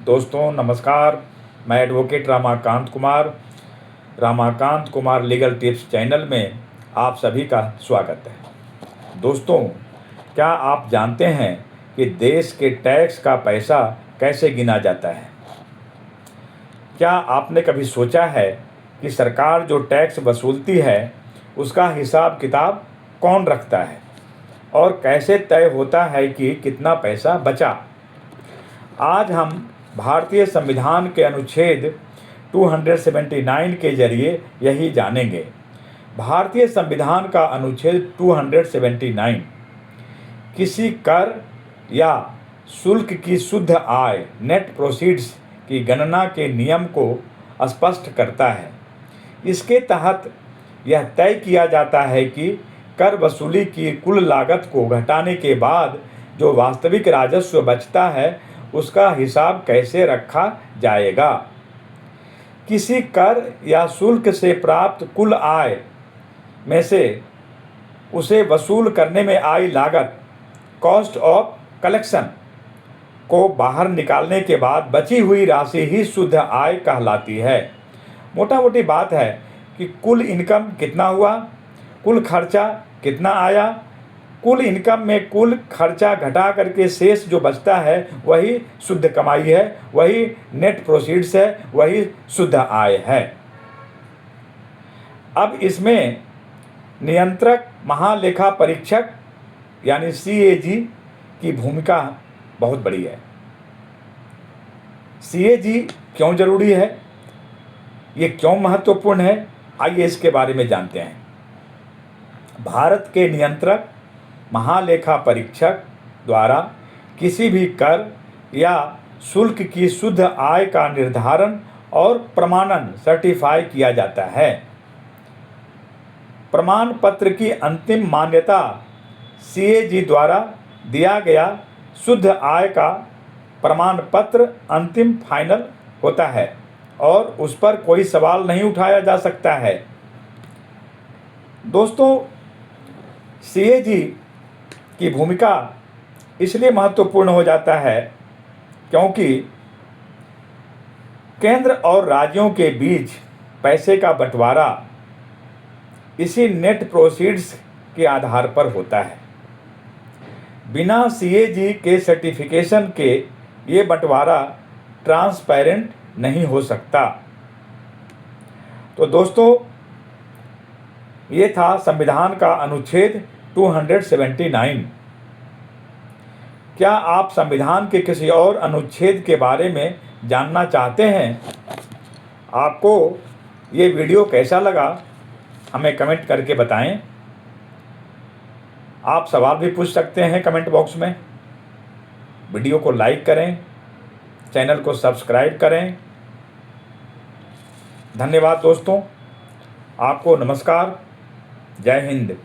दोस्तों नमस्कार। मैं advocate Ramakant Kumar legal tips channel में आप सभी का स्वागत है। दोस्तों, क्या आप जानते हैं कि देश के टैक्स का पैसा कैसे गिना जाता है? क्या आपने कभी सोचा है कि सरकार जो टैक्स वसूलती है उसका हिसाब किताब कौन रखता है और कैसे तय होता है कि कितना पैसा बचा? आज हम भारतीय संविधान के अनुच्छेद 279 के जरिए यही जानेंगे। भारतीय संविधान का अनुच्छेद 279 किसी कर या शुल्क की शुद्ध आय नेट प्रोसीड्स की गणना के नियम को स्पष्ट करता है। इसके तहत यह तय किया जाता है कि कर वसूली की कुल लागत को घटाने के बाद जो वास्तविक राजस्व बचता है उसका हिसाब कैसे रखा जाएगा। किसी कर या शुल्क से प्राप्त कुल आय में से उसे वसूल करने में आई लागत कॉस्ट ऑफ कलेक्शन को बाहर निकालने के बाद बची हुई राशि ही शुद्ध आय कहलाती है। मोटा मोटी बात है कि कुल इनकम कितना हुआ, कुल खर्चा कितना आया, कुल इनकम में कुल खर्चा घटा करके शेष जो बचता है वही शुद्ध कमाई है, वही नेट प्रोसीड्स है, वही शुद्ध आय है। अब इसमें नियंत्रक महालेखा परीक्षक यानी CAG की भूमिका बहुत बड़ी है। CAG क्यों जरूरी है, ये क्यों महत्वपूर्ण है, आइए इसके बारे में जानते हैं। भारत के नियंत्रक महालेखा परीक्षक द्वारा किसी भी कर या शुल्क की शुद्ध आय का निर्धारण और प्रमाणन सर्टिफाई किया जाता है। प्रमाण पत्र की अंतिम मान्यता CAG द्वारा दिया गया शुद्ध आय का प्रमाण पत्र अंतिम फाइनल होता है और उस पर कोई सवाल नहीं उठाया जा सकता है। दोस्तों, CAG की भूमिका इसलिए महत्वपूर्ण हो जाता है क्योंकि केंद्र और राज्यों के बीच पैसे का बंटवारा इसी नेट प्रोसीड्स के आधार पर होता है। बिना CAG के सर्टिफिकेशन के ये बंटवारा ट्रांसपेरेंट नहीं हो सकता। तो दोस्तों, ये था संविधान का अनुच्छेद 279। क्या आप संविधान के किसी और अनुच्छेद के बारे में जानना चाहते हैं? आपको ये वीडियो कैसा लगा हमें कमेंट करके बताएं। आप सवाल भी पूछ सकते हैं कमेंट बॉक्स में। वीडियो को लाइक करें, चैनल को सब्सक्राइब करें। धन्यवाद दोस्तों, आपको नमस्कार। जय हिंद।